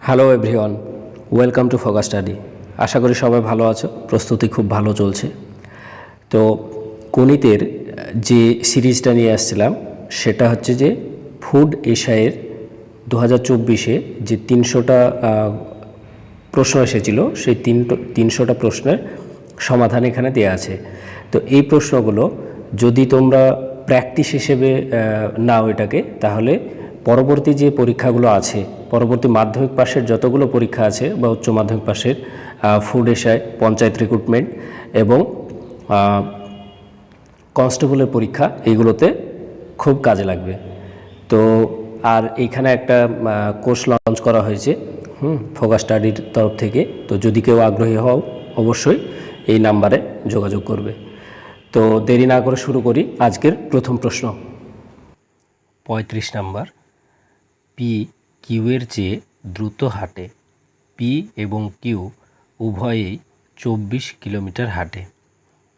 Hello everyone, welcome to Focus Study. আশা করি সবাই ভালো আছো, প্রস্তুতি খুব ভালো চলছে। তো গণিতের যে সিরিজটা নিয়ে আসছিলাম সেটা হচ্ছে যে ফুড এশিয়ার 2024-এ যে 300টা প্রশ্ন এসেছিল, সেই 300টা প্রশ্নের সমাধান এখানে দেওয়া আছে। তো এই প্রশ্নগুলো যদি তোমরা প্র্যাকটিস হিসেবে নাও এটাকে, তাহলে পরবর্তী যে পরীক্ষাগুলো আছে, পরবর্তী মাধ্যমিক পাশের যতগুলো পরীক্ষা আছে বা উচ্চ মাধ্যমিক পাশের ফুড এশিয়ায়, পঞ্চায়েত রিক্রুটমেন্ট এবং কনস্টেবলের পরীক্ষা, এইগুলোতে খুব কাজে লাগবে। তো আর এইখানে একটা কোর্স লঞ্চ করা হয়েছে ফোকাস স্টাডির তরফ থেকে। তো যদি কেউ আগ্রহী হও, অবশ্যই এই নাম্বারে যোগাযোগ করবে। তো দেরি না করে শুরু করি আজকের প্রথম প্রশ্ন। 35 নাম্বার, পি কিউয়ের চেয়ে দ্রুত হাঁটে। পি এবং কিউ উভয়েই 24 কিলোমিটার হাঁটে।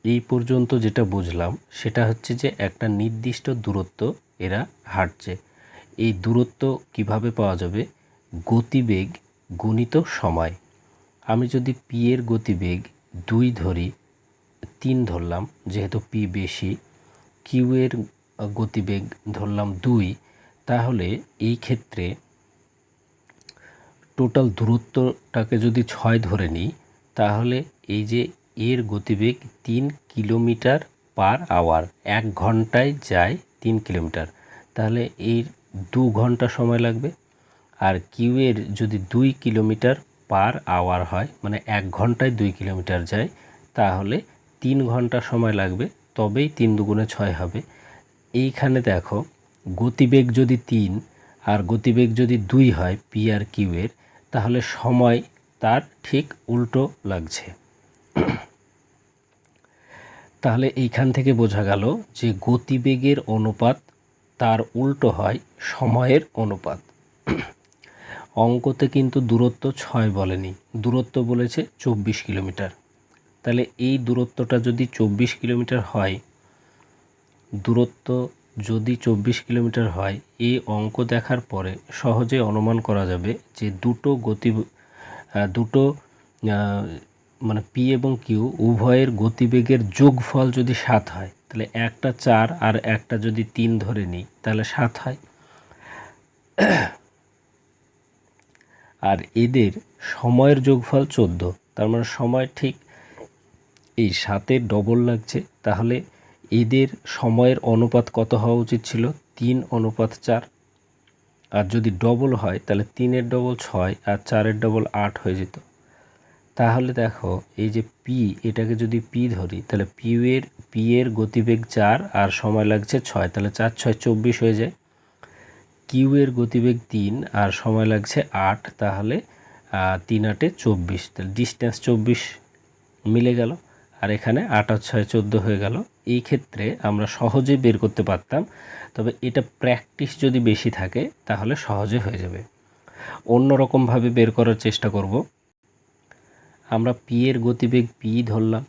এই পর্যন্ত যেটা বুঝলাম সেটা হচ্ছে যে একটা নির্দিষ্ট দূরত্ব এরা হাঁটছে। এই দূরত্ব কিভাবে পাওয়া যাবে? গতিবেগ গুণিত সময়। আমি যদি পি এর গতিবেগ 2 ধরি, 3 ধরলাম যেহেতু পি বেশি, কিউ এর গতিবেগ ধরলাম 2, তাহলে এই ক্ষেত্রে টোটাল দূরত্বটাকে যদি 6 ধরে নিই, তাহলে এই যে এর গতিবেগ 3 কিলোমিটার পার আওয়ার, 1 ঘন্টায় যায় 3 কিলোমিটার, তাহলে এর 2 ঘন্টা সময় লাগবে। আর কিউ এর যদি 2 কিলোমিটার পার আওয়ার হয়, মানে 1 ঘন্টায় 2 কিলোমিটার যায়, তাহলে 3 ঘন্টা সময় লাগবে, তবেই 3 দুগুণে 6 হবে। এইখানে দেখো, গতিবেগ যদি 3 আর গতিবেগ যদি 2 হয় পি আর কিউ এর, তাহলে সময় তার ঠিক উল্টো লাগছে। তাহলে এইখান থেকে বোঝা গেল যে গতিবেগের অনুপাত তার উল্টো হয় সময়ের অনুপাত। অঙ্কতে কিন্তু দূরত্ব 6 বলেনি, দূরত্ব বলেছে 24 কিলোমিটার। তাহলে এই দূরত্বটা যদি 24 কিলোমিটার হয়, দূরত্ব যদি 24 কিলোমিটার হয়, এই অঙ্ক দেখার পরে সহজে অনুমান করা যাবে যে দুটো মানে পি এবং কিউ উভয়ের গতিবেগের যোগফল যদি 7 হয়, তাহলে একটা 4 আর একটা যদি 3 ধরে নিই, তাহলে 7 হয়। আর এদের সময়ের যোগফল 14, তার মানে সময় ঠিক এই 7-এর ডবল লাগছে। তাহলে এদের সময়ের অনুপাত কত হওয়া উচিত ছিল? 3:4। আর যদি ডবল হয় তাহলে 3-এর ডবল 6 আর 4-এর ডবল 8 হয়ে যেত। তাহলে দেখো, এই যে পি, এটাকে যদি পি ধরি, তাহলে পি এর গতিবেগ 4 আর সময় লাগছে 6, তাহলে 4 6 24 হয়ে যায়। কিউ এর গতিবেগ 3 আর সময় লাগছে 8, তাহলে 3 8 24, তাহলে ডিস্টেন্স 24 মিলে গেল। আর এখানে 8 আর 6 14 হয়ে গেল। এই ক্ষেত্রে আমরা সহজেই বের করতে পারতাম, তবে এটা প্র্যাকটিস যদি বেশি থাকে তাহলে সহজে হয়ে যাবে। অন্যরকমভাবে বের করার চেষ্টা করব। আমরা পি এর গতিবেগ পি ধরলাম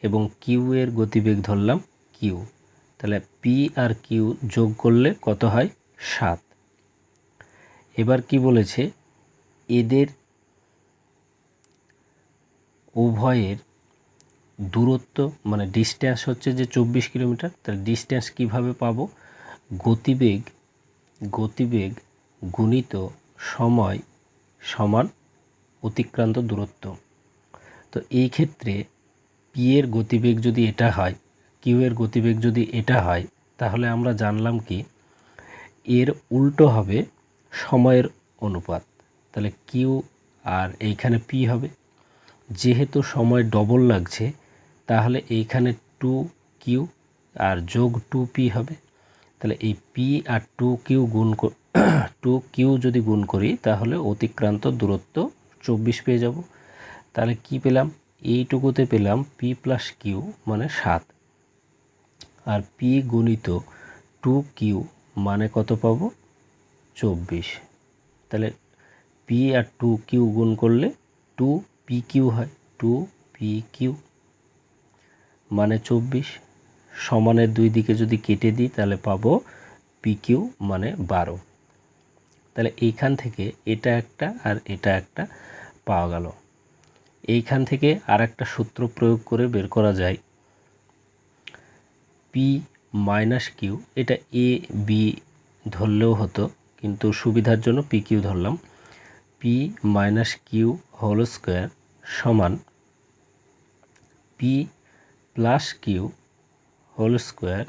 এবং কিউ এর গতিবেগ ধরলাম কিউ, তাহলে পি আর কিউ যোগ করলে কত হয়? 7। এবার কি বলেছে? এদের উভয়ের দূরত্ব মানে ডিস্টেন্স হচ্ছে যে 24 কিলোমিটার। তাহলে ডিস্টেন্স কিভাবে পাবো? গতিবেগ গুণিত সময় সমান অতিক্রান্ত দূরত্ব। তো এই ক্ষেত্রে পি এর গতিবেগ যদি এটা হয়, কিউ এর গতিবেগ যদি এটা হয়, তাহলে আমরা জানলাম কি এর উল্টো হবে সময়ের অনুপাত। তাহলে কিউ আর এইখানে পি হবে। যেহেতু সময় ডবল লাগছে, তাহলে এইখানে 2Q আর যোগ 2P হবে। তাহলে এই P আর 2Q যদি গুণ করি, তাহলে অতিক্রান্ত দূরত্ব 24 পেয়ে যাব। তাহলে কি পেলাম? এইটুকুতে পেলাম P + Q মানে 7, আর P গুণিত 2Q মানে কত পাবো? 24। তাহলে P আর 2Q গুণ করলে 2PQ হয়, 2PQ মানে 24। সমানের দুই দিকে যদি কেটে দিই, তাহলে পাবো PQ মানে 12। তাহলে এইখান থেকে এটা একটা আর এটা একটা পাওয়া গেল। এইখান থেকে আর একটা সূত্র প্রয়োগ করে বের করা যায় পি মাইনাস কিউ, এটা এ বি ধরলেও হতো, কিন্তু সুবিধার জন্য পি কিউ ধরলাম। P minus Q whole square সমান P plus Q whole square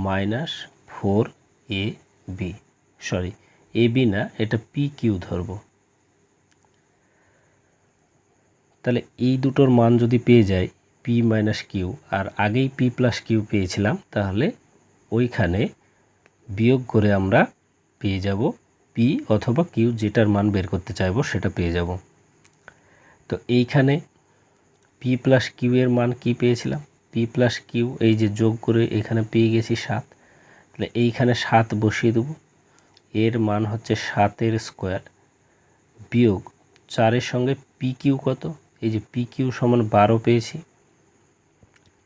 minus 4ab, sorry A B না, এটা পি কিউ ধরব। তাহলে এই দুটোর মান যদি পেয়ে যাই পি মাইনাস কিউ, আর আগেই পি প্লাস কিউ পেয়েছিলাম, তাহলে ওইখানে বিয়োগ করে আমরা পেয়ে যাব পি অথবা কিউ, যেটার মান বের করতে চাইবো সেটা পেয়ে যাব। তো এইখানে পি প্লাস কিউ এর মান কি পেয়েছিলাম, পি প্লাস কিউ এই যে যোগ করে এখানে পেয়ে গেছি 7, তাহলে এইখানে 7 বসিয়ে দেবো। এর মান হচ্ছে 7 স্কোয়ার বিয়োগ 4 সঙ্গে পি কিউ কত, এই যে পি কিউ সমান 12 পেয়েছি,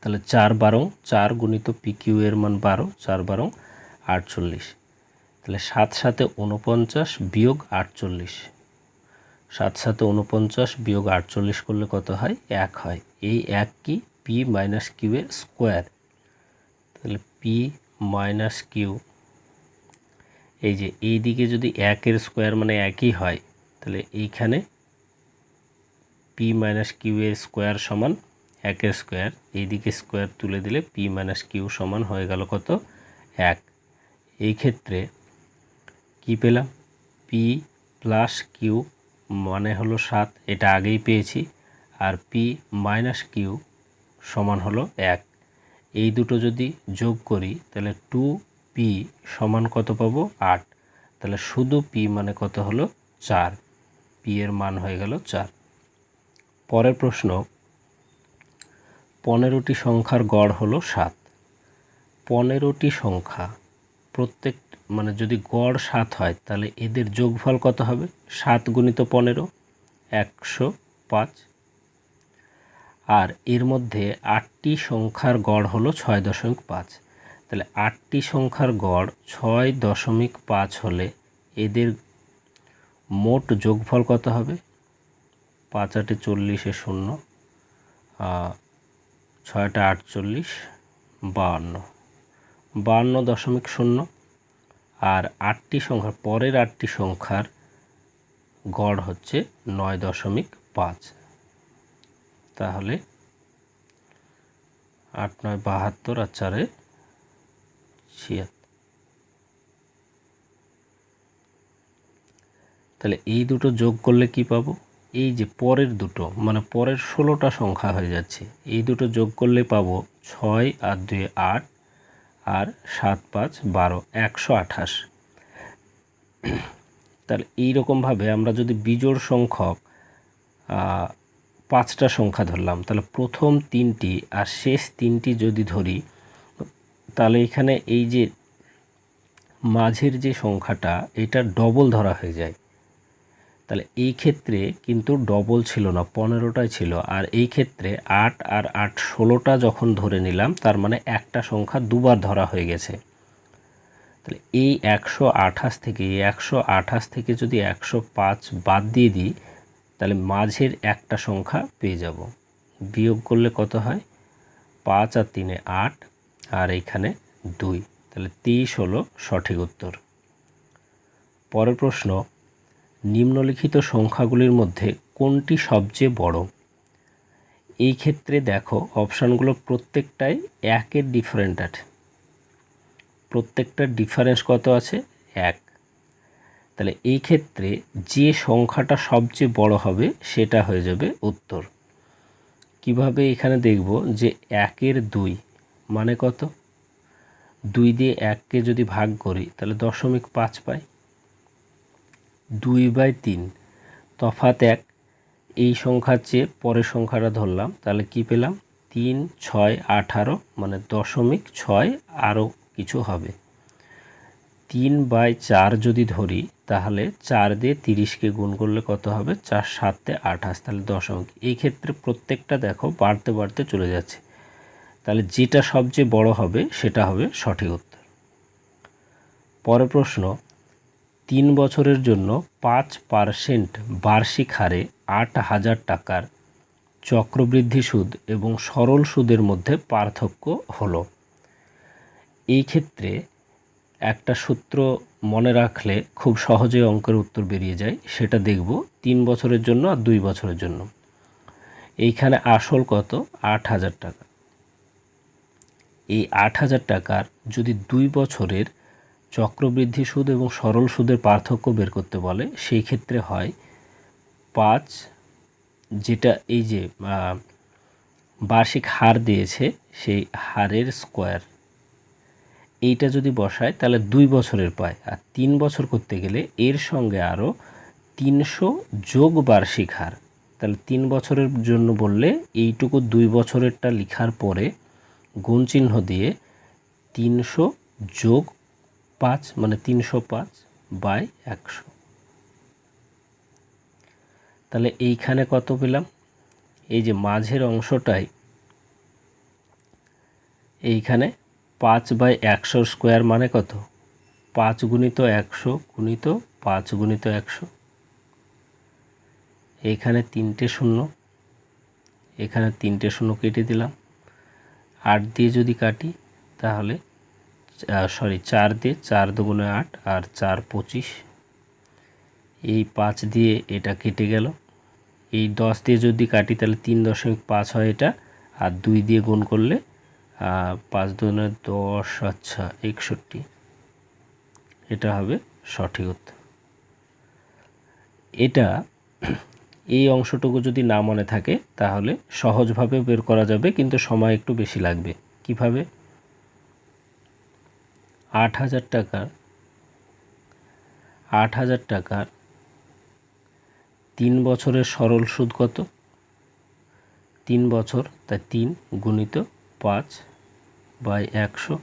তাহলে 4 12 4 গুণিত পি কিউ এর মান 12, 4 12 48, তাহলে 7 7 49 বিয়োগ 48, 7 7 49 বিয়োগ 48 করলে কত হয়, 1 হয়। এই 1 কি, পি মাইনাস কিউ এর স্কোয়ার, তাহলে পি মাইনাস কিউ, এই যে এই দিকে যদি 1 এর স্কোয়ার মানে একই হয়, তাহলে এইখানে পি মাইনাস কিউ এর স্কোয়ার সমান 1 এর স্কোয়ার, এইদিকে স্কোয়ার তুলে দিলে পি মাইনাস কিউ সমান হয়ে গেল কত, 1। এই ক্ষেত্রে কি পেলাম, পি প্লাস কিউ মানে হলো 7, এটা আগেই পেয়েছি, আর পি মাইনাস কিউ সমান হলো 1। এই দুটো যদি যোগ করি তাহলে 2p সমান কত পাবো, 8, তাহলে শুধু p মানে কত হলো, 4, p এর মান হয়ে গেল 4। পরের প্রশ্ন, 15টি সংখ্যার গড় হলো 7। 15টি সংখ্যা প্রত্যেক মানে যদি গড় 7 হয় তাহলে এদের যোগফল কত হবে, 7 গুণিত 15 105, আর এর মধ্যে 8টি সংখ্যার গড় হলো 6.5, তাহলে 8টি সংখ্যার গড় 6.5 হলে এদের মোট যোগফল কত হবে, 5 8 40 0, 6 48 52, 52.0, আর 8টি সংখ্যার পরের 8টি সংখ্যার গড় হচ্ছে 9.5, তাহলে 8 9 72 আর 4 76, তাহলে এই দুটো যোগ করলে কি পাবো, এই যে পরের দুটো মানে পরের 16টা সংখ্যা হয়ে যাচ্ছে, এই দুটো যোগ করলে পাবো 6 আর 2 8, আর 7 5 12 128। তাহলে এইরকমভাবে আমরা যদি বিজোড় সংখ্যক 5টা সংখ্যা ধরলাম, তাহলে প্রথম 3টি আর শেষ 3টি যদি ধরি, তাহলে এখানে এই যে মাঝের যে সংখ্যাটা এটা ডবল ধরা হয়ে যায়। তাহলে এই ক্ষেত্রে কিন্তু ডবল ছিল না, 15টাই ছিল, আর এই ক্ষেত্রে 8 আর 8 16টা যখন ধরে নিলাম, তার মানে একটা সংখ্যা দুবার ধরা হয়ে গেছে। তাহলে এই 128 থেকে যদি 105 বাদ দিয়ে দিই, তাহলে মাঝের একটা সংখ্যা পেয়ে যাব। বিয়োগ করলে কত হয়, 5 আর 3 8, আর এইখানে 2, তাহলে 23 হলো সঠিক উত্তর। পরের প্রশ্ন, নিম্নলিখিত সংখ্যাগুলির মধ্যে কোনটি সবচেয়ে বড়। এই ক্ষেত্রে দেখো অপশানগুলো প্রত্যেকটাই 1-এর ডিফারেন্ট আছে, প্রত্যেকটার ডিফারেন্স কত আছে, 1। তাহলে এই ক্ষেত্রে যে সংখ্যাটা সবচেয়ে বড় হবে সেটা হয়ে যাবে উত্তর। কিভাবে এখানে দেখব যে 1-এর 2 মানে কত, 2 দিয়ে 1কে যদি ভাগ করি তাহলে 0.5 পাই, 2/3 তফাৎ 1, এই সংখ্যার চেয়ে পরের সংখ্যাটা ধরলাম, তাহলে কি পেলাম, 3 6 18 মানে 0.6 আরও কিছু হবে। 3/4 যদি ধরি তাহলে 4 দিয়ে 30কে গুণ করলে কত হবে, 4 7 28, তাহলে দশমিক। এই ক্ষেত্রে প্রত্যেকটা দেখো বাড়তে বাড়তে চলে যাচ্ছে, তাহলে যেটা সবচেয়ে বড় হবে সেটা হবে সঠিক উত্তর। পরের প্রশ্ন, 3 বছরের জন্য 5% বার্ষিক হারে 8,000 টাকার চক্রবৃদ্ধি সুদ এবং সরল সুদের মধ্যে পার্থক্য হলো। এই ক্ষেত্রে একটা সূত্র মনে রাখলে খুব সহজে অঙ্কের উত্তর বেরিয়ে যায়, সেটা দেখব 3 বছরের জন্য আর 2 বছরের জন্য। এইখানে আসল কত? 8,000 টাকা। এই 8,000 টাকার যদি 2 বছরের চক্রবৃদ্ধি সুদ এবং সরল সুদের পার্থক্য বের করতে বলে, সেই ক্ষেত্রে হয় 5, যেটা এই যে বার্ষিক হার দিয়েছে সেই হারের স্কোয়ার, এইটা যদি বসায় তাহলে 2 বছরের পায়। আর 3 বছর করতে গেলে এর সঙ্গে আরও 300 যোগ বার্ষিক হার। তাহলে 3 বছরের জন্য বললে এইটুকু 2 বছরেরটা লেখার পরে গুণ চিহ্ন দিয়ে 300 যোগ 5 মানে 305/100। তাহলে এইখানে কত পেলাম? এই যে মাঝের অংশটাই, এইখানে 5/100 স্কোয়ার মানে কত? 5 গুণিত 100 গুণিত 5 গুণিত 100। এইখানে 3টে শূন্য, এখানে 3টে শূন্য কেটে দিলাম। 8 দিয়ে যদি কাটি তাহলে 4 দিয়ে, 4 দুগুণে 8 আর 4 25। এই 5 দিয়ে এটা কেটে গেল। এই 10 দিয়ে যদি কাটি তাহলে 3.5 হয় এটা, আর 2 দিয়ে গুণ করলে 5 দুগুণে 10, আচ্ছা 61। এটা হবে সঠিক উত্তর। এটা এই অংশটুকু যদি না মনে থাকে তাহলে সহজভাবে বের করা যাবে, কিন্তু সময় একটু বেশি লাগবে। কিভাবে? 8,000 টাকার 3 বছরের সরল সুদ কত? 3 বছর, তাই 3 গুণিত 5/100।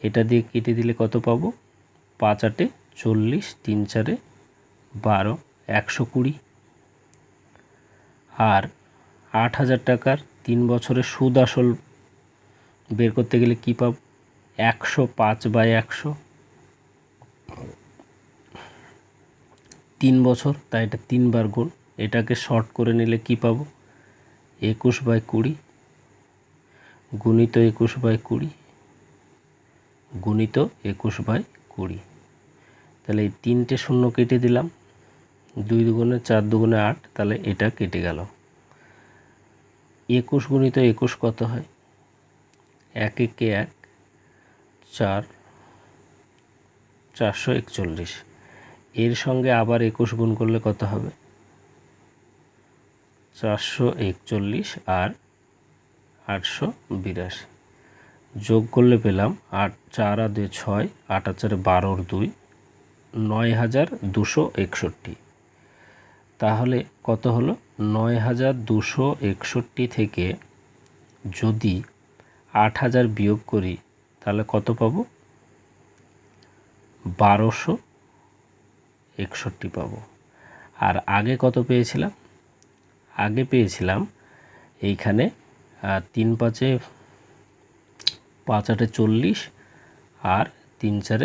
এটা দিয়ে কেটে দিলে কত পাবো? 5 8 40, 3 4 12, 120। আর 8,000 টাকার 3 বছরের সুদ আসল বের করতে গেলে কী পাব? 105/100। 3 বছর, তাই এটা 3 বার গুণ। এটাকে শর্ট করে নিলে কি পাবো? 21/20 গুণিত 21/20 গুণিত 21/20। তাহলে এই 3টে শূন্য কেটে দিলাম। 2 দুগুণে 4 দুগুণে 8, তাহলে এটা কেটে গেল। 21 গুণিত 21 কত হয়? 1 1 1, 4, 441। এর সঙ্গে আবার 21 গুণ করলে কত হবে? 441 আর 882। যোগ করলে পেলাম 8 4 আর 2 6, 8 আর 4 12 আর 2 9,261। তাহলে কত হলো? 9,261 থেকে যদি 8,000 বিয়োগ করি তাহলে কত পাবো? 1,261 পাবো। আর আগে কত পেয়েছিলাম? আগে পেয়েছিলাম এইখানে 3 5 5 8 40 আর 3 4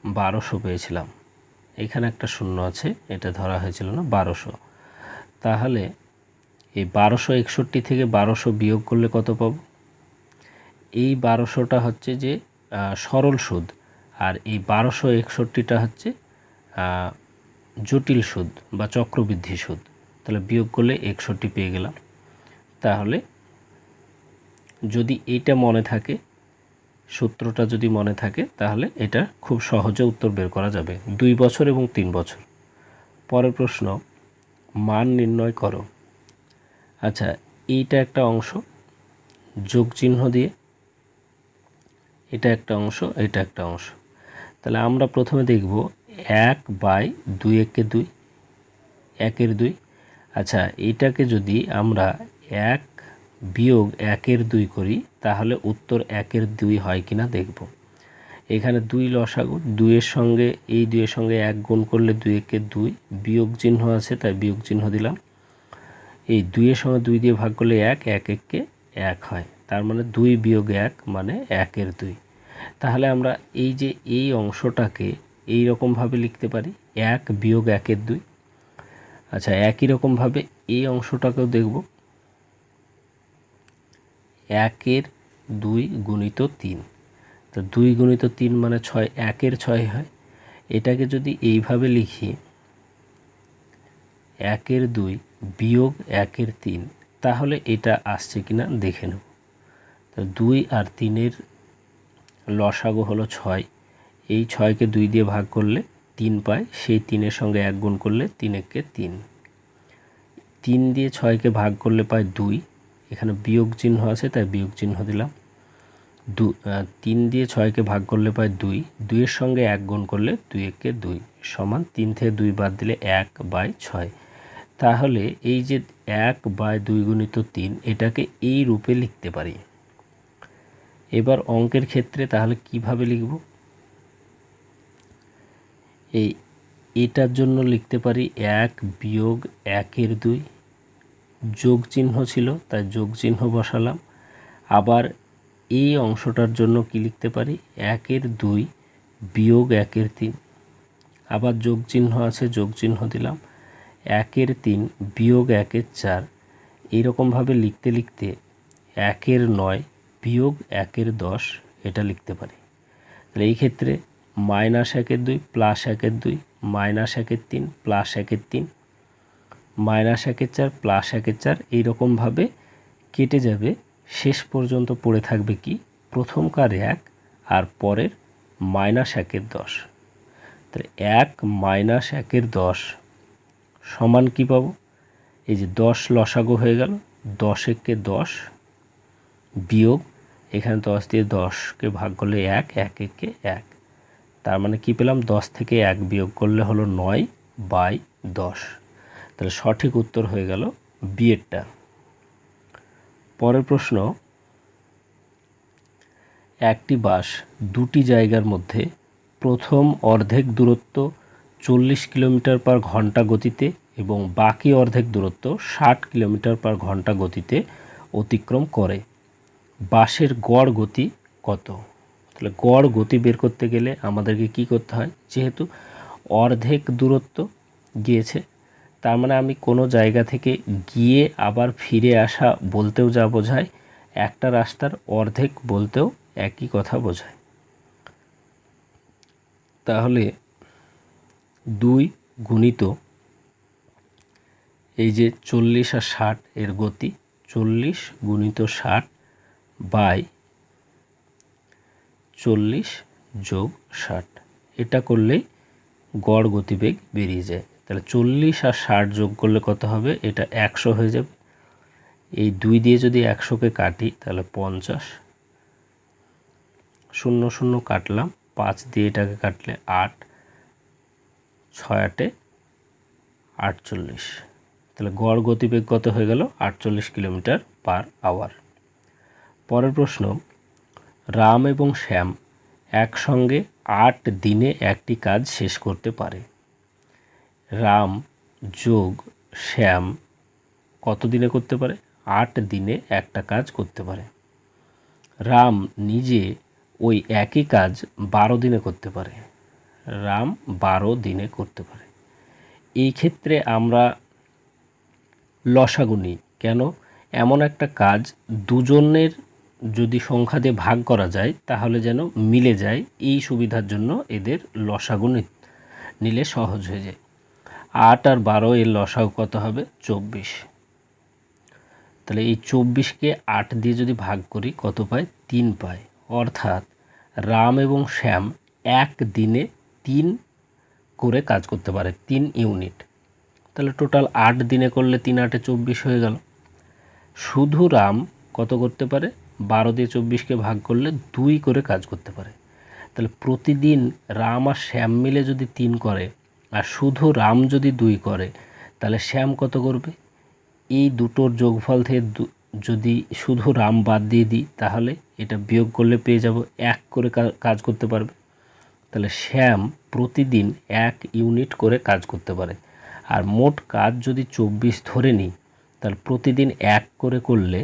1200 পেয়েছিলাম। এখানে একটা শূন্য আছে, এটা ধরা হয়েছিল না, 1200। তাহলে এই 1261 থেকে 1200 বিয়োগ করলে কত পাবো? এই 1200টা হচ্ছে যে সরল সুদ, আর এই 1261টা হচ্ছে জটিল সুদ বা চক্রবৃদ্ধি সুদ। তাহলে বিয়োগ করলে 61 পেয়ে গেলাম। তাহলে যদি এইটা মনে থাকে, সূত্রটা যদি মনে থাকে, তাহলে এটা খুব সহজে উত্তর বের করা যাবে। 2 বছর এবং 3 বছর। পরের প্রশ্ন, মান নির্ণয় করো। আচ্ছা, এইটা একটা অংশ, যোগ চিহ্ন দিয়ে এটা একটা অংশ, এটা একটা অংশ। তাহলে আমরা প্রথমে দেখব 1/2 একে 2, 1 2। আচ্ছা, এইটাকে যদি আমরা 1 বিয়োগ 1 2 করি তাহলে উত্তর 1 2 হয় কিনা দেখব। এখানে 2 লসাগু, 2 এর সঙ্গে এই 2 এর সঙ্গে 1 গুণ করলে 2 একে 2, বিয়োগ চিহ্ন আছে তাই বিয়োগ চিহ্ন দিলাম। এই 2 এর সঙ্গে 2 দিয়ে ভাগ করলে 1, 1 একে 1 হয়। তার মানে 2 বিয়োগ 1 মানে 1 2। তাহলে আমরা এই যে এই অংশটাকে এই রকমভাবে লিখতে পারি 1 বিয়োগ 1-এর 2। আচ্ছা, একই রকমভাবে এই অংশটাকেও দেখব, 1-এর 2 গুণিত 3। তো 2 গুণিত 3 মানে 6, 1-এর 6 হয়। এটাকে যদি এইভাবে লিখি 1-এর 2 বিয়োগ 1-এর 3, তাহলে এটা আসছে কিনা দেখে নেব। তো 2 আর 3-এর লসাগু হলো 6। এই 6কে 2 দিয়ে ভাগ করলে 3 পায়, সেই 3-এর সঙ্গে 1 গুণ করলে 3-একে 3। 3 দিয়ে 6কে ভাগ করলে পায় 2, এখানে বিয়োগ চিহ্ন আছে তাই বিয়োগ চিহ্ন দিলাম। 3 দিয়ে 6কে ভাগ করলে পায় 2, 2-এর সঙ্গে 1 গুণ করলে 2-একে 2 সমান 3 থেকে 2 বাদ দিলে 1/6। তাহলে এই যে 1/2 গুণিত 3, এটাকে এই রূপে লিখতে পারি। এবার অঙ্কের ক্ষেত্রে তাহলে কিভাবে লিখব? এটার জন্য লিখতে পারি 1 বিয়োগ 1-এর 2, যোগ চিহ্ন ছিল তাই যোগ চিহ্ন বসালাম। আবার এই অংশটার জন্য কি লিখতে পারি? 1-এর 2 বিয়োগ 1-এর 3, আবার যোগ চিহ্ন আছে যোগ চিহ্ন দিলাম। 1-এর 3 বিয়োগ 1-এর 4, এইরকমভাবে লিখতে লিখতে 1-এর 9 বিয়োগ 1-এর 10 এটা লিখতে পারি। তাহলে এই ক্ষেত্রে -1-এর 2 প্লাস 1-এর 2 -1-এর 3 প্লাস 1-এর 3 -1-এর 4 প্লাস 1-এর 4 এইরকমভাবে কেটে যাবে। শেষ পর্যন্ত পড়ে থাকবে কি? প্রথমকার 1 আর পরের -1-এর 10। তাহলে 1 - 1-এর 10 সমান কি পাবো? এই যে 10 লসাগু হয়ে গেল, 10-একে 10 বিয়োগ এখানে 10 দিয়ে 10কে ভাগ করলে 1, 1-একে 1, তার মানে কি পেলাম? 10 থেকে 1 বিয়োগ করলে হলো 9/10। তাহলে সঠিক উত্তর হয়ে গেল বিয়েরটা। পরের প্রশ্ন, একটি বাস দুটি জায়গার মধ্যে প্রথম অর্ধেক দূরত্ব 40 কিলোমিটার/ঘন্টা গতিতে এবং বাকি অর্ধেক দূরত্ব 60 কিলোমিটার/ঘন্টা গতিতে অতিক্রম করে। বাসের গড় গতি কত? তাহলে গড় গতি বের করতে গেলে আমাদেরকে কি করতে হয়? যেহেতু অর্ধেক দূরত্ব গিয়েছে, তার মানে আমি কোনো জায়গা থেকে গিয়ে আবার ফিরে আসা বলতেও যা বোঝায়, একটা রাস্তার অর্ধেক বলতেও একই কথা বোঝায়। তাহলে 2 গুণিত এই যে 40 আর 60 এর গতি, 40 গুণিত 60 বাই 40 যোগ 60, এটা করলেই গড় গতিবেগ বেরিয়ে যায়। তাহলে 40 আর 60 যোগ করলে কত হবে? এটা 100 হয়ে যাবে। এই 2 দিয়ে যদি 100কে কাটি তাহলে 50, 0 0 কাটলাম, 5 দিয়ে এটাকে কাটলে 8, 6 8 48। তাহলে গড় গতিবেগ কত হয়ে গেল? 48 কিলোমিটার/আওয়ার। পরের প্রশ্ন, রাম এবং শ্যাম একসঙ্গে 8 দিনে একটি কাজ শেষ করতে পারে। রাম যোগ শ্যাম কত দিনে করতে পারে? 8 দিনে একটা কাজ করতে পারে। রাম নিজে ওই একই কাজ 12 দিনে করতে পারে। রাম 12 দিনে করতে পারে। এই ক্ষেত্রে আমরা লসাগু নিই কেন? এমন একটা কাজ দুজনের যদি সংখ্যা দিয়ে ভাগ করা যায় তাহলে যেন মিলে যায়, এই সুবিধার জন্য এদের লসাগু নিলে সহজ হয়ে যায়। 8 আর 12 এর লসাগু কত হবে? 24। তাহলে এই 24কে 8 দিয়ে যদি ভাগ করি কত পাই? 3 পাই। অর্থাৎ রাম এবং শ্যাম এক দিনে 3 করে কাজ করতে পারে, 3 ইউনিট। তাহলে টোটাল 8 দিনে করলে 3 8 24 হয়ে গেল। শুধু রাম কত করতে পারে? 12 দিয়ে 24কে ভাগ করলে 2 করে কাজ করতে পারে। তাহলে প্রতিদিন রাম আর শ্যাম মিলে যদি 3 করে আর শুধু রাম যদি 2 করে, তাহলে শ্যাম কত করবে? এই দুটোর যোগফল থেকে যদি শুধু রাম বাদ দিয়ে দিই তাহলে এটা বিয়োগ করলে পেয়ে যাব 1 করে কাজ করতে পারবে। তাহলে শ্যাম প্রতিদিন 1 ইউনিট করে কাজ করতে পারে। আর মোট কাজ যদি 24 ধরে নিই তাহলে প্রতিদিন 1 করে করলে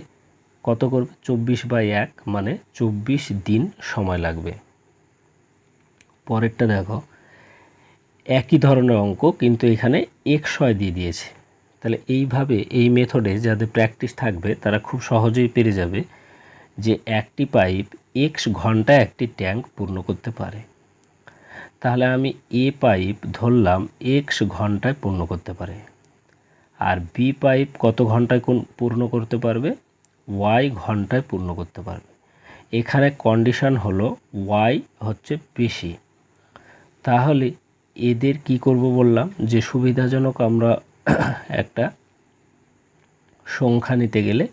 কত করবে? 24/1 মানে 24 দিন সময় লাগবে। পরেরটা দেখো, একই ধরনের অঙ্ক, কিন্তু এখানে x দিয়ে দিয়েছে। তাহলে এইভাবে এই মেথডে যাদের প্র্যাকটিস থাকবে তারা খুব সহজেই পেরে যাবে যে একটি পাইপ x ঘন্টায় একটি ট্যাঙ্ক পূর্ণ করতে পারে। তাহলে আমি এ পাইপ ধরলাম x ঘন্টায় পূর্ণ করতে পারে, আর বি পাইপ কত ঘন্টায় পূর্ণ করতে পারবে, y ঘন্টায় পূর্ণ করতে পারবে। এখানে কন্ডিশন হলো y হচ্ছে বেশি। তাহলে এদের কি করব বললাম যে সুবিধাজনক আমরা একটা সংখ্যা নিতে গেলে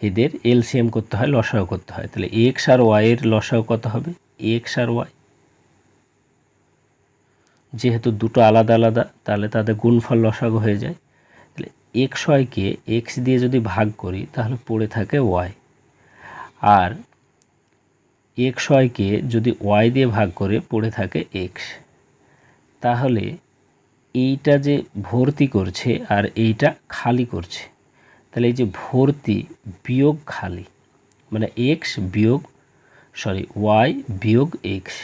এদের এলসিএম করতে হয়, লসাগু করতে হয়। তাহলে এক্স আর ওয়াই এর লসাগু কত হবে, এক্স আর ওয়াই, যেহেতু দুটো আলাদা আলাদা তাহলে তাদের গুণফল লসাগু হয়ে যায়। তাহলে এক্স ওয়াইকে এক্স দিয়ে যদি ভাগ করি তাহলে পড়ে থাকে ওয়াই, আর এক্স ওয়াইকে যদি ওয়াই দিয়ে ভাগ করে পড়ে থাকে এক্স। তাহলে এইটা যে ভর্তি করছে আর এইটা খালি করছে, তাহলে এই যে ভর্তি বিয়োগ খালি মানে ওয়াই বিয়োগ এক্স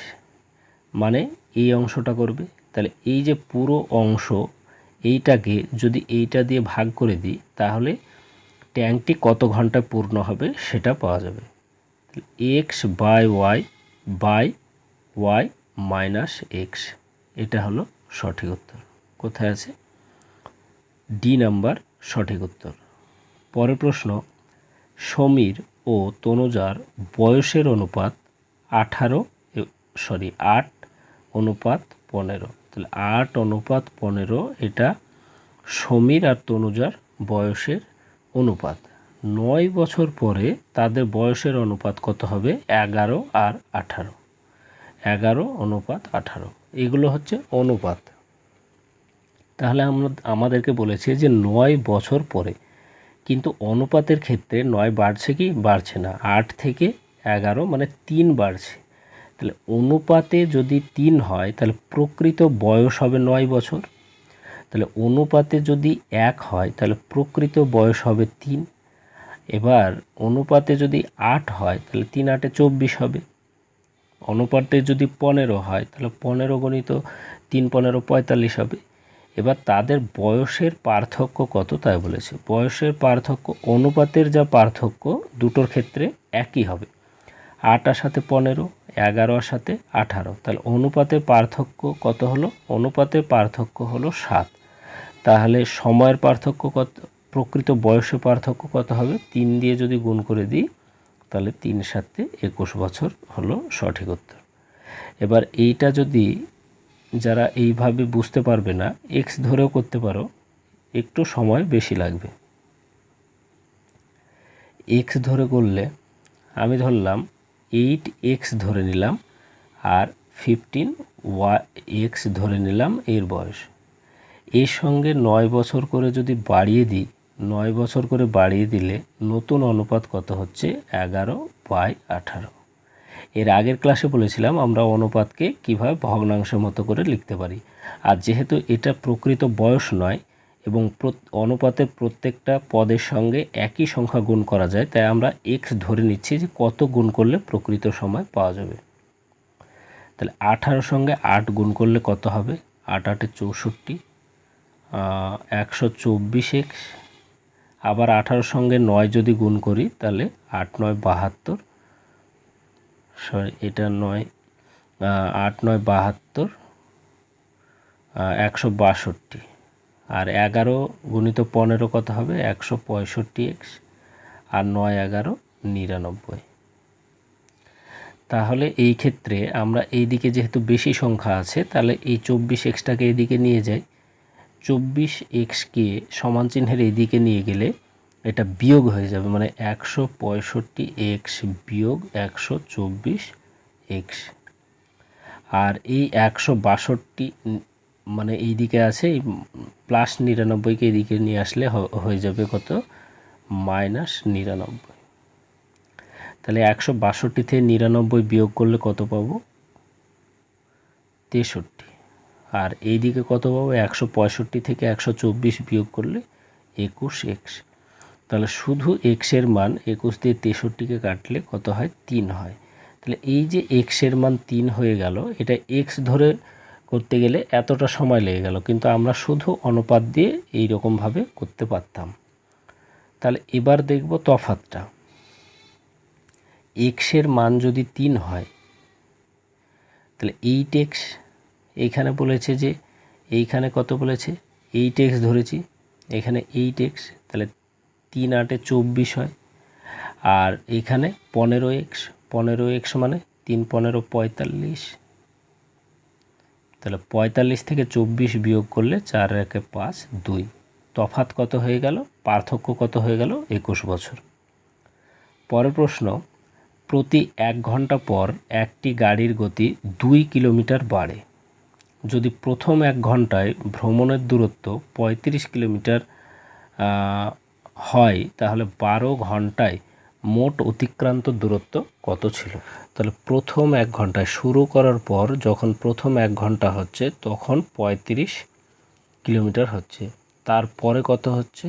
মানে এই অংশটা করবে। তাহলে এই যে পুরো অংশ এইটাকে যদি এইটা দিয়ে ভাগ করে দিই তাহলে ট্যাঙ্কটি কত ঘন্টায় পূর্ণ হবে সেটা পাওয়া যাবে। X by y minus x, এটা হলো সঠিক উত্তর। কোথায় আছে, ডি নাম্বার সঠিক উত্তর। পরের প্রশ্ন, সমীর ও তনুজার বয়সের অনুপাত 8:15। তাহলে 8:15, এটা সমীর আর তনুজার বয়সের অনুপাত। 9 বছর পরে তাদের বয়সের অনুপাত কত হবে, 11 আর 18। 11:18, এগুলো হচ্ছে অনুপাত। তাহলে আমাদেরকে বলেছে যে 9 বছর পরে, কিন্তু অনুপাতের ক্ষেত্রে 9 বাড়ছে কি, বাড়ছে না, 8 থেকে 11 মানে 3 বাড়ছে। তাহলে অনুপাতে যদি 3 হয় তাহলে প্রকৃত বয়স হবে 9 বছর। তাহলে অনুপাতে যদি 1 হয় তাহলে প্রকৃত বয়স হবে 3। এবার অনুপাতে যদি 8 হয় তাহলে 3 8 24 হবে। অনুপাতে যদি 15 হয় তাহলে 15 গণিত 3 15 45 হবে। এবার তাদের বয়সের পার্থক্য কত তাই বলেছে। বয়সের পার্থক্য, অনুপাতের যা পার্থক্য দুটোর ক্ষেত্রে একই হবে, 8 আর সাথে 15, 11 আর সাথে 18। তাহলে অনুপাতের পার্থক্য কত হলো, অনুপাতের পার্থক্য হলো 7। তাহলে সময়ের পার্থক্য কত, প্রকৃত বয়সের পার্থক্য কত হবে, 3 দিয়ে যদি গুণ করে দিই তাহলে 3 7 21 বছর হলো সঠিক উত্তর। এবার এইটা যদি যারা এইভাবে বুঝতে পারবে না, এক্স ধরেও করতে পারো, একটু সময় বেশি লাগবে। এক্স ধরে করলে আমি ধরলাম 8x ধরে নিলাম আর 15x ধরে নিলাম এর বয়স। এর সঙ্গে 9 বছর করে যদি বাড়িয়ে দিই, 9 বছর করে বাড়িয়ে দিলে নতুন অনুপাত কত হচ্ছে, 11/18। এর আগের ক্লাসে বলেছিলাম আমরা অনুপাতকে কিভাবে ভগ্নাংশের মতো করে লিখতে পারি। আর যেহেতু এটা প্রকৃত বয়স নয় এবং অনুপাতের প্রত্যেকটা পদের সঙ্গে একই সংখ্যা গুণ করা যায়, তাই আমরা এক্স ধরে নিচ্ছি যে কত গুণ করলে প্রকৃত সময় পাওয়া যাবে। তাহলে 18 সঙ্গে 8 গুণ করলে কত হবে, 8 8 64, 124x। আবার 18 সঙ্গে 9 যদি গুণ করি তাহলে 8 9 72, এটা 9, 8 9 72, 162। আর 11 গুণিত 15 কত হবে, 165x, আর 9 11 99। তাহলে এই ক্ষেত্রে আমরা এই দিকে যেহেতু বেশি সংখ্যা আছে তাহলে এই 24xটাকে এদিকে নিয়ে যাই। 24xকে সমান চিহ্নের এইদিকে নিয়ে গেলে এটা বিয়োগ হয়ে যাবে, মানে 165x বিয়োগ 124x। আর এই 162 মানে এই দিকে আছে, এই প্লাস 99কে এদিকে নিয়ে আসলে হয়ে যাবে কত, -99। তাহলে 162 থেকে 99 বিয়োগ করলে কত পাবো, 63। আর এই দিকে কত পাবো, 165 থেকে 124 বিয়োগ করলে 21x। তাহলে শুধু x এর মান 21 দিয়ে 63কে কাটলে কত হয়, 3 হয়। তাহলে এই যে x এর মান 3 হয়ে গেল, এটা x ধরে করতে গেলে এতটা সময় লেগে গেল, কিন্তু আমরা শুধু অনুপাত দিয়ে এই রকমভাবে করতে পারতাম। তাহলে এবার দেখব তফাৎটা। এক্সের মান যদি 3 হয় তাহলে 8x, এইখানে বলেছে যে এইখানে কত বলেছে 8x ধরেছি, এখানে 8x, তাহলে 3 8 24 হয়। আর এখানে 15x, 15x মানে 3 15 45, তাহলে 45 থেকে 24 বিয়োগ করলে 4 1 5 2। তফাৎ কত হয়ে গেল, পার্থক্য কত হয়ে গেল, 21 বছর। পরের প্রশ্ন, প্রতি 1 ঘন্টা পর একটি গাড়ির গতি 2 কিলোমিটার বাড়ে। যদি প্রথম 1 ঘন্টায় ভ্রমণের দূরত্ব 35 কিলোমিটার হয়, তাহলে 12 ঘন্টায় মোট অতিক্রান্ত দূরত্ব কত ছিল? তাহলে প্রথম 1 ঘন্টায় শুরু করার পর যখন প্রথম 1 ঘন্টা হচ্ছে তখন 35 কিলোমিটার হচ্ছে, তারপরে কত হচ্ছে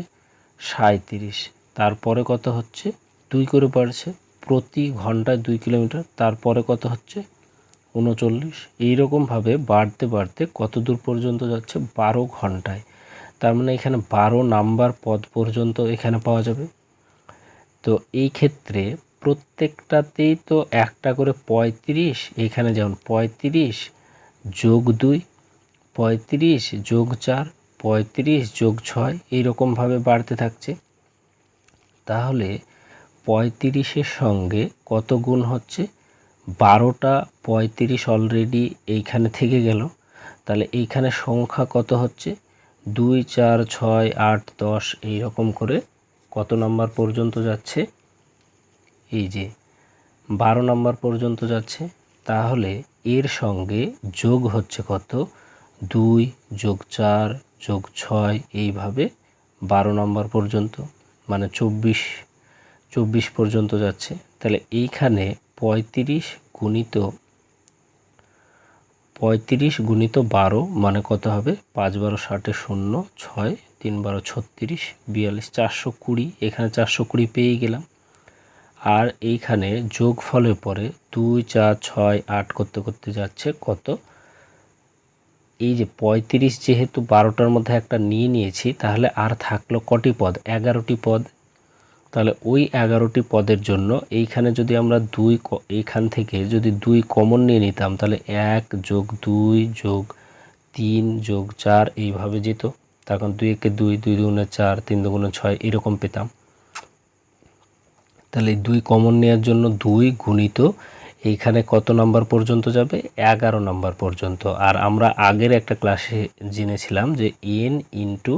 37, তারপরে কত হচ্ছে 2 করে বাড়ছে, প্রতি ঘন্টায় 2 কিলোমিটার, তারপরে কত হচ্ছে 39। এইরকমভাবে বাড়তে বাড়তে কত দূর পর্যন্ত যাচ্ছে 12 ঘন্টায়। তার মানে এখানে 12 নাম্বার পদ পর্যন্ত এখানে পাওয়া যাবে। তো এই ক্ষেত্রে প্রত্যেকটাতেই তো একটা করে 35, এখানে যেমন 35 যোগ 2, 35 যোগ 4, 35 যোগ 6, এইরকমভাবে বাড়তে থাকছে। তাহলে 35-এর সঙ্গে কত গুণ হচ্ছে, 12টা 35 অলরেডি এইখানে থেকে গেল, তাহলে এইখানে সংখ্যা কত হচ্ছে 2 4 6 8 10, এইরকম করে কত নাম্বার পর্যন্ত যাচ্ছে, এই যে 12 নাম্বার পর্যন্ত যাচ্ছে। তাহলে এর সঙ্গে যোগ হচ্ছে কত, 2 যোগ 4 যোগ 6, এইভাবে 12 নাম্বার পর্যন্ত, মানে 24 পর্যন্ত যাচ্ছে। তাহলে এইখানে 35 গুণিত 12 মানে কত হবে, 5 12 60 0, 6 3 12 36 42, 420, এখানে 420 পেয়ে গেলাম। আর এইখানে যোগফলের পরে 2 4 6 8 করতে করতে যাচ্ছে কত, এই যে 35 যেহেতু 12টার মধ্যে একটা নিয়ে নিয়েছি, তাহলে আর থাকলো কটি পদ, 11টি পদ। তাহলে ওই 11টি পদের জন্য এইখানে যদি আমরা 2 এইখান থেকে যদি 2 কমন নিয়ে নিতাম, তাহলে 1 যোগ 2 যোগ 3 যোগ 4 এইভাবে যেত। তখন 2 একে 2, 2 দুগুণে 4, 3 দুগুণে 6, এরকম পেতাম। তাহলে 2 কমন নেওয়ার জন্য 2 গুণিত এইখানে কত নাম্বার পর্যন্ত যাবে, 11 নাম্বার পর্যন্ত। আর আমরা আগের একটা ক্লাসে জেনেছিলাম যে n ইন্টু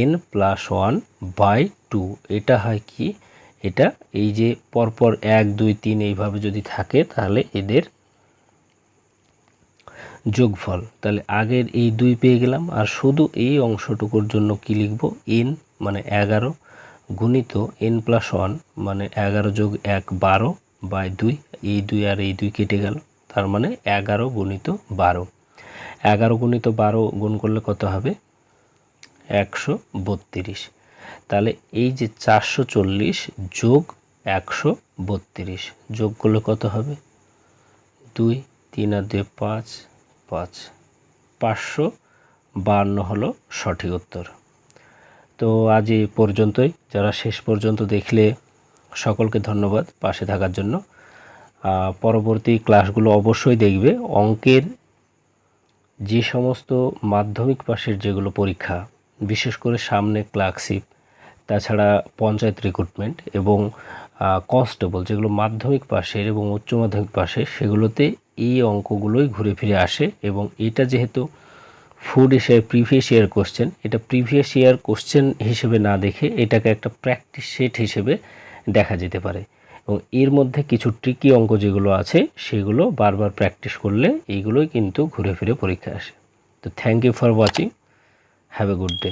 n প্লাস 1/2, এটা হয় কি, এটা এই যে পরপর 1 2 3 এইভাবে যদি থাকে তাহলে এদের যোগফল। তাহলে আগের এই 2 পেয়ে গেলাম, আর শুধু এই অংশটুকুর জন্য কি লিখব, n মানে 11 গুণিত n প্লাস 1 মানে 11 যোগ 1 12/2, এই 2 আর এই 2 কেটে গেল, তার মানে 11 গুণিত 12, 11 গুণিত 12 গুণ করলে কত হবে 132। তাহলে এই যে 440 যোগ 132 যোগ করলে কত হবে, 2 3 আর 2 5 5, 552 হলো সঠিক উত্তর। তো আজ এই পর্যন্তই। যারা শেষ পর্যন্ত দেখলে সকলকে ধন্যবাদ পাশে থাকার জন্য। পরবর্তী ক্লাসগুলো অবশ্যই দেখবে। অঙ্কের যে সমস্ত মাধ্যমিক পাশের যেগুলো পরীক্ষা, বিশেষ করে সামনে ক্লার্কশিপ, তাছাড়া পঞ্চায়েত রিক্রুটমেন্ট এবং কনস্টেবল, যেগুলো মাধ্যমিক পাশের এবং উচ্চ মাধ্যমিক পাশের, সেগুলোতে এই অঙ্কগুলোই ঘুরে ফিরে আসে। এবং এটা যেহেতু ফুড হিসেবে প্রিভিয়াস ইয়ার কোশ্চেন, এটা প্রিভিয়াস ইয়ার কোশ্চেন হিসেবে না দেখে এটাকে একটা প্র্যাকটিস সেট হিসেবে দেখা যেতে পারে। এবং এর মধ্যে কিছু ট্রিকি অঙ্ক যেগুলো আছে সেগুলো বারবার প্র্যাকটিস করলে এইগুলোই কিন্তু ঘুরে ফিরে পরীক্ষা আসে। তো thank you for watching, have a good day.